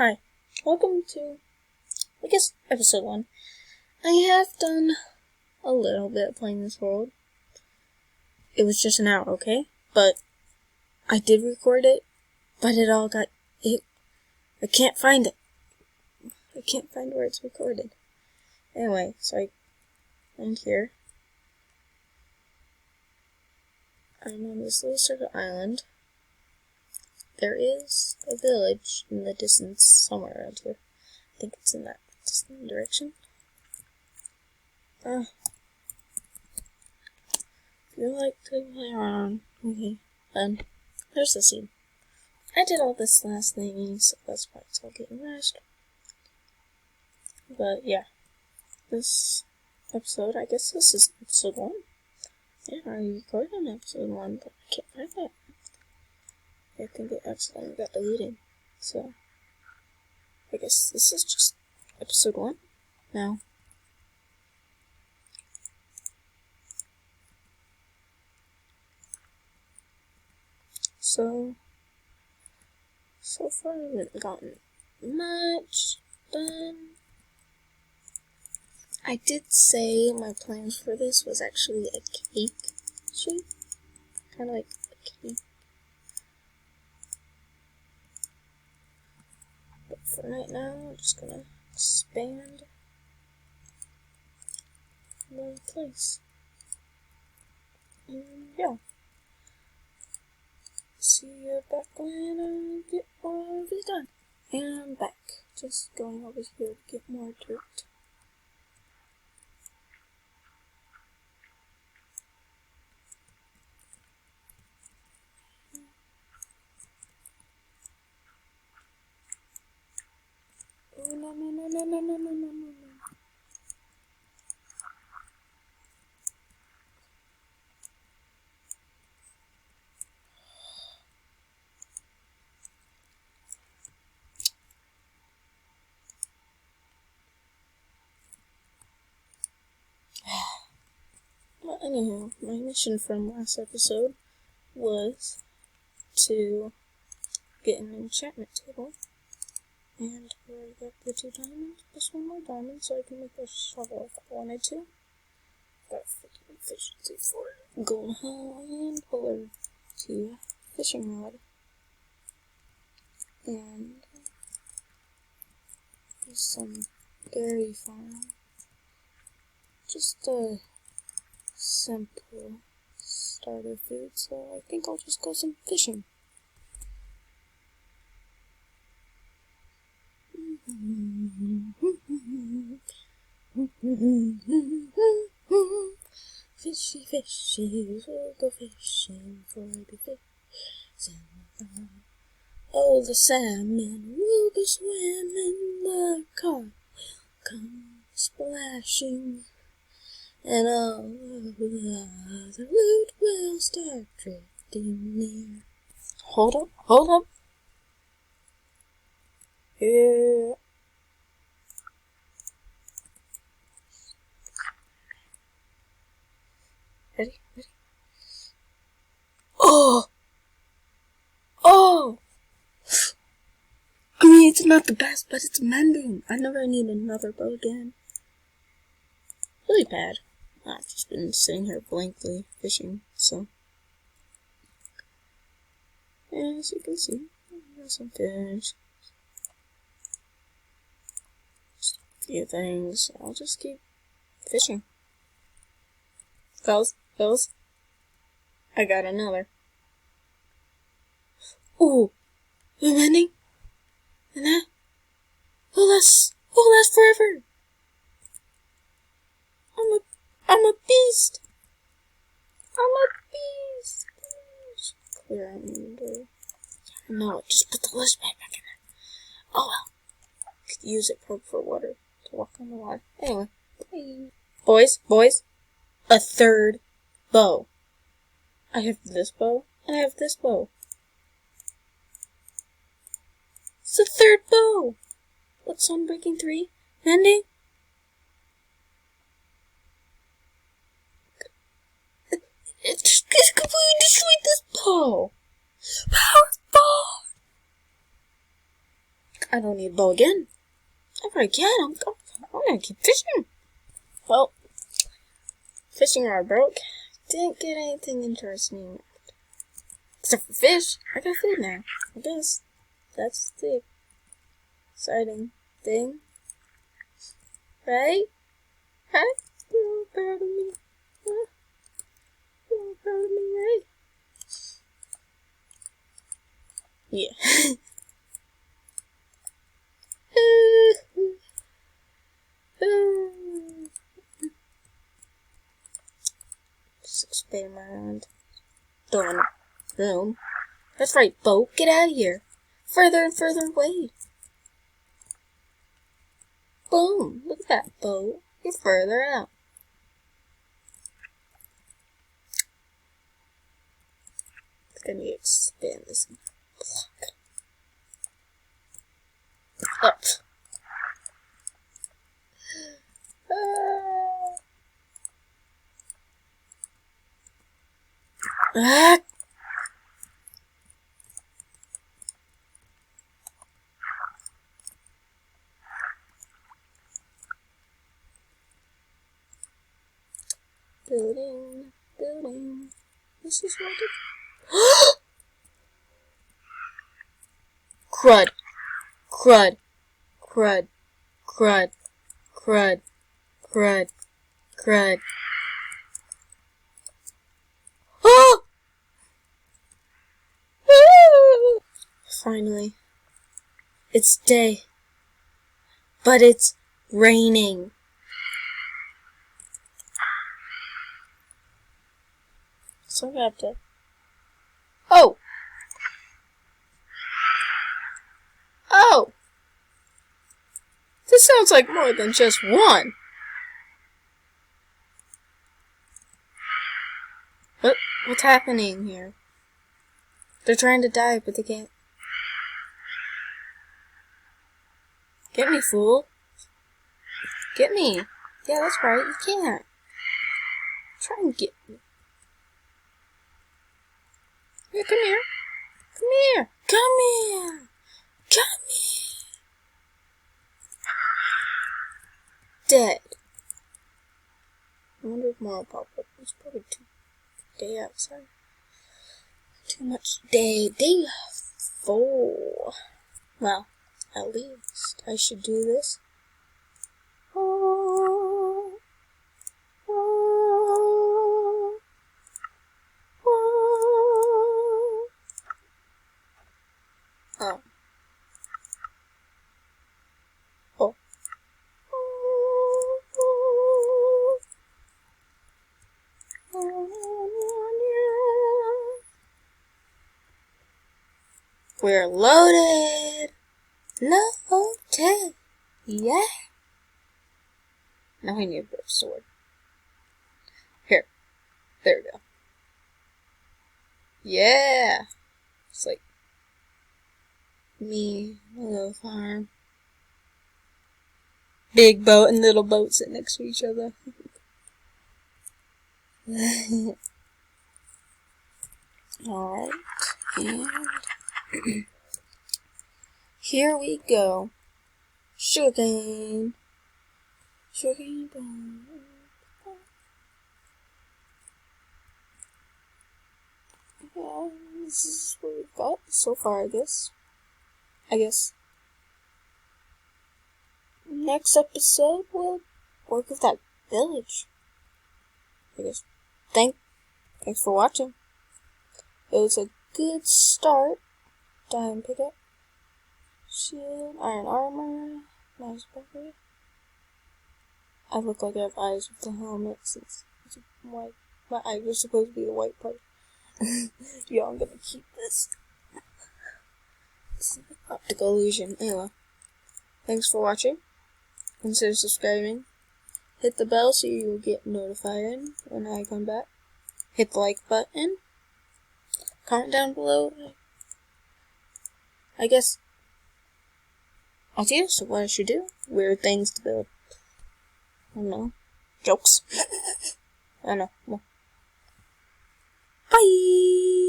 Hi, welcome to, episode 1. I have done a little bit of playing this world. It was just an hour, okay? But I did record it, but I can't find it. I can't find where it's recorded. Anyway, so I land here. I'm on this little circle island. There is a village in the distance somewhere around here. I think it's in that distant direction. If you like to play around, okay, then there's the scene. I did all this last thing, so that's why it's all getting rushed. But yeah, this episode, I guess this is episode 1. Yeah, I recorded on episode 1, but I can't find it. I think it accidentally got deleted, so I guess this is just episode 1 now. So far I haven't gotten much done. I did say my plans for this was actually a cake shape, kind of like a cake. But for right now, I'm just gonna expand the place. And yeah. See you back when I get all of it done. And I'm back. Just going over here to get more dirt. Oh, no. Well, anyhow, my mission from last episode was to get an enchantment table. And where I got the 2 diamonds, plus 1 more diamond, so I can make a shovel if I wanted to. Got 50 efficiency for gold hull and puller to fishing rod. And some berry farm. Just a simple starter food, so I think I'll just go some fishing. Fishy, fishy, we'll go fishing for the fish. Oh, the salmon will be swimming, the car will come splashing, and all of the loot will start drifting near. Hold up. Yeah. Ready? Oh! I mean, it's not the best, but it's mending. I never need another bow again. Really bad. I've just been sitting here blankly fishing, so. As you can see, there's some fish. Just a few things. I'll just keep fishing. Fellas, I got another. Ooh, you're mending? And that will last forever. I'm a beast. Just clear out my inventory. No, just put the list back in there. Oh well. Could use it probably for water, to walk on the water. Anyway. Boys, a 3rd bow. I have this bow, and I have this bow. It's the 3rd bow. What's on breaking 3? Mending? It's completely destroyed this bow. Power ball. I don't need a bow again. Ever again. I'm gonna keep fishing. Well, fishing rod broke. Didn't get anything interesting. Except for fish. I got food now. I guess that's the exciting thing. Right? Right? You're all proud of me. Huh? You're all proud of me, right? Yeah. Just spin around. Don't boom. That's right, boat. Get out of here. Further and further away. Boom. Look at that boat. You're further out. It's gonna expand this block. Up. Ah. Building, building. This is what it. Crud, crud, crud, crud, crud, crud, crud. Oh! Finally, it's day, but it's raining. So I'm gonna have to. Oh! Oh! This sounds like more than just one. What's happening here? They're trying to dive, but they can't. Get me, fool. Get me. Yeah, that's right, you can't. Try and get me. Yeah, come here. Come here. Come here. Come here. Dead. I wonder if more will pop up. It's probably too day outside. Too much day. Day 4. Well, at least I should do this. Oh. Oh. Oh. Oh. Oh. We're loaded! Loaded! Yeah! Now I need a bit of sword. Here. There we go. Yeah! It's like me, a little farm. Big boat and little boat sit next to each other. Alright, and here we go. Sugarcane. Sugarcane. Yeah, this is what we've got so far, I guess. Next episode, we'll work with that village. I guess. Thanks for watching. It was a good start. Diamond pickup. Shield, iron armor, nice bucket. I look like I have eyes with the helmet since it's white. My eyes are supposed to be the white part. Yeah, I'm gonna keep this. It's an optical illusion. Anyway, thanks for watching. Consider subscribing. Hit the bell so you will get notified when I come back. Hit the like button. Comment down below. I guess ideas of what I should do. Weird things to build. I don't know. Jokes. I don't know. Well. Bye!